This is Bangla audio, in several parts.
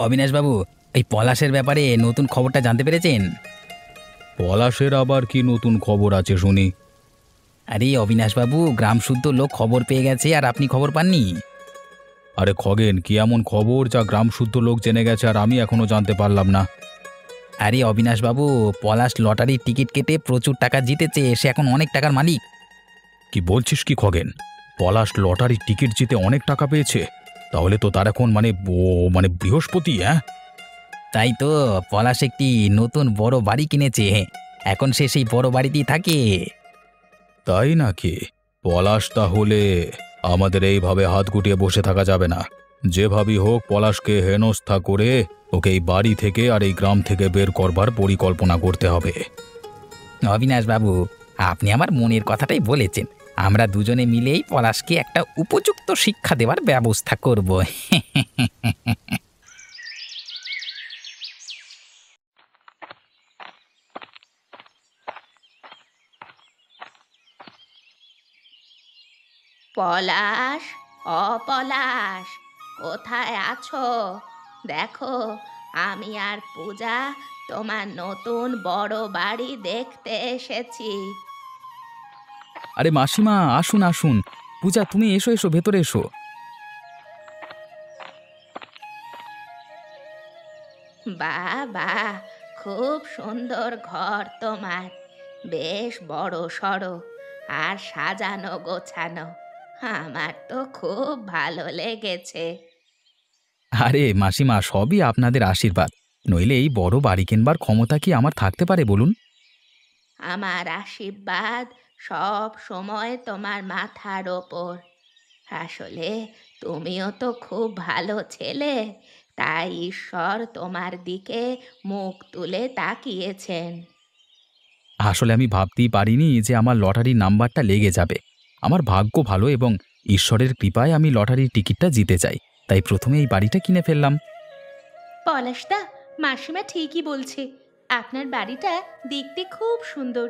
অবিনাশবাবু, এই পলাশের ব্যাপারে নতুন খবরটা জানতে পেরেছেন? পলাশের আবার কি নতুন খবর আছে শুনি? আরে অবিনাশবাবু, গ্রাম শুদ্ধ লোক খবর পেয়ে গেছে আর আপনি খবর পাননি। আরে খগেন, কি এমন খবর যা গ্রাম শুদ্ধ লোক জেনে গেছে আর আমি এখনো জানতে পারলাম না? আরে অবিনাশবাবু, পলাশ লটারির টিকিট কেটে প্রচুর টাকা জিতেছে, সে এখন অনেক টাকার মালিক। কি বলছিস কি খগেন? পলাশ লটারির টিকিট জিতে অনেক টাকা পেয়েছে? তাহলে তো তার এখন মানে বৃহস্পতি, হ্যাঁ? তাই তো, পলাশ একটি নতুন বড় বাড়ি কিনেছে। এখন সে সেই বড় বাড়িতেই থাকে। তাই নাকি? পলাশ তাহলে আমাদের এইভাবে হাত গুটিয়ে বসে থাকা যাবে না। যেভাবেই হোক পলাশকে হেনস্থা করে ওকে এই বাড়ি থেকে আর এই গ্রাম থেকে বের করবার পরিকল্পনা করতে হবে। অবিনাশবাবু, আপনি আমার মনের কথাটাই বলেছেন। আমরা দুজনে মিলেই পলাশকে একটা উপযুক্ত শিক্ষা দেওয়ার ব্যবস্থা করব। পলাশ, অপলাশ, কোথায় আছো? দেখো, আমি আর পূজা তোমার নতুন বড় বাড়ি দেখতে এসেছি। আরে মাসিমা, আসুন আসুন। পূজা, তুমি এসো এসো, ভেতরে এসো। বাহ বাহ, খুব সুন্দর ঘর তোমার, বেশ বড় সড়ো আর সাজানো গোছানো। আমার তো খুব ভালো লেগেছে। আরে মাসিমা, সবই আপনাদের আশীর্বাদ। নইলে এই বড় বাড়ি কিনবার ক্ষমতা কি আমার থাকতে পারে বলুন? আমার আশীর্বাদ সব সময় তোমার মাথার ওপর। আসলে তুমিও তো খুব ভালো ছেলে, তাই ঈশ্বর তোমার দিকে মুখ তুলে তাকিয়েছেন। আসলে আমি ভাবতেই পারিনি যে আমার লটারির নাম্বারটা লেগে যাবে। আমার ভাগ্য ভালো এবং ঈশ্বরের কৃপায় আমি লটারির টিকিটটা জিতে যাই। তাই প্রথমে এই বাড়িটা কিনে ফেললাম। পলাশদা, মাসিমা ঠিকই বলছে, আপনার বাড়িটা দেখতে খুব সুন্দর।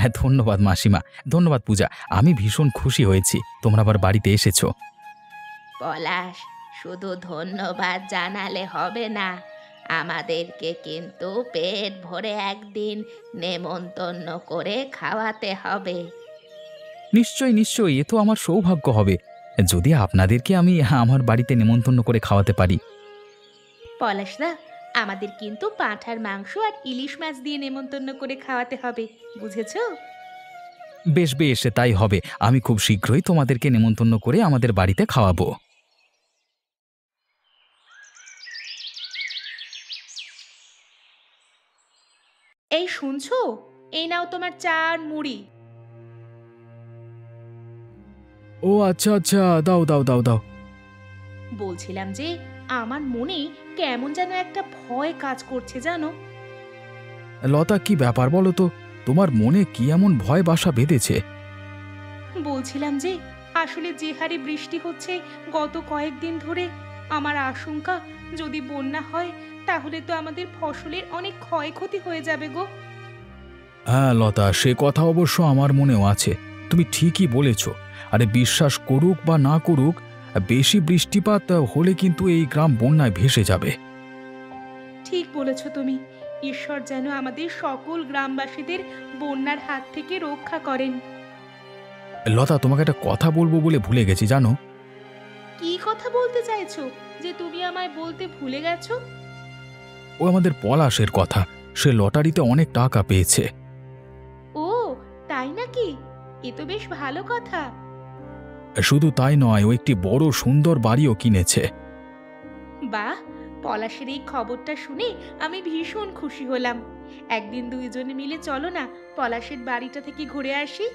হ্যাঁ, ধন্যবাদ মাসিমা। ধন্যবাদ পূজা। আমি ভীষণ খুশি হয়েছি তোমরা আবার বাড়িতে এসেছো। পলাশ, শুধু ধন্যবাদ জানালে হবে না, আমাদেরকে কিন্তু পেট ভরে একদিন নেমন্তন্ন করে খাওয়াতে হবে। নিশ্চয়ই নিশ্চয়ই, এ তো আমার সৌভাগ্য হবে যদি আপনাদেরকে আমি আমার বাড়িতে নেমন্তন্ন করে খাওয়াতে পারি। পলাশদা, আমাদের কিন্তু পাঁঠার মাংস আর ইলিশ মাছ দিয়ে নেমন্তন্ন করে খাওয়াতে হবে, বুঝেছো? বেশ বেশ, তাই হবে। আমি খুব শীঘ্রই তোমাদেরকে নেমন্তন্ন করে আমাদের বাড়িতে খাওয়াবো। এই শুনছো, এই নাও তোমার চা আর মুড়ি। ও আচ্ছা আচ্ছা, দাও দাও দাও দাও। বলছিলাম যে আমার মনে কেমন যেন একটা ভয় কাজ করছে, জানো? লতা, কি ব্যাপার বলো তো? তোমার মনে কি এমন ভয় বাসা বেঁধেছে? বলছিলাম যে আসলে যে হারে বৃষ্টি হচ্ছে গত কয়েকদিন ধরে, আমার আশঙ্কা যদি বন্যা হয় তাহলে তো আমাদের ফসলের অনেক ক্ষয়ক্ষতি হয়ে যাবে গো। হ্যাঁ লতা, সে কথা অবশ্য আমার মনেও আছে। তুমি ঠিকই বলেছ। আরে বিশ্বাস করুক বা না করুক, বেশি বৃষ্টিপাত হলে কিন্তু এই গ্রাম বন্যায় ভেসে যাবে। ঠিক বলেছ তুমি, ঈশ্বর যেন আমাদের সকল গ্রামবাসীদের বন্যার হাত থেকে রক্ষা করেন। লতা, তোমাকে একটা কথা বলবো বলে ভুলে গেছি, জানো? কি কথা বলতে চাইছো যে তুমি আমায় বলতে ভুলে গেছো? ও আমাদের পলাশের কথা। সে লটারিতে অনেক টাকা পেয়েছে। ও, তাই নাকি? এ তো বেশ ভালো কথা। শুধু তাই নয়, ও একটি বড় সুন্দর বাড়িও কিনেছে। বাহ, পলাশের এই খবরটা শুনে আমি ভীষণ খুশি হলাম। একদিন দুইজনে মিলে চলো না, পলাশের বাড়িটা থেকে ঘুরে আসি।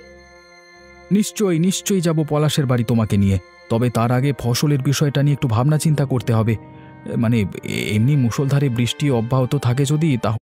নিশ্চয়ই নিশ্চয়ই যাব পলাশের বাড়ি তোমাকে নিয়ে। তবে তার আগে ফসলের বিষয়টা নিয়ে একটু ভাবনা চিন্তা করতে হবে। মানে এমনি মুষলধারে বৃষ্টি অব্যাহত থাকে যদি, তাহলে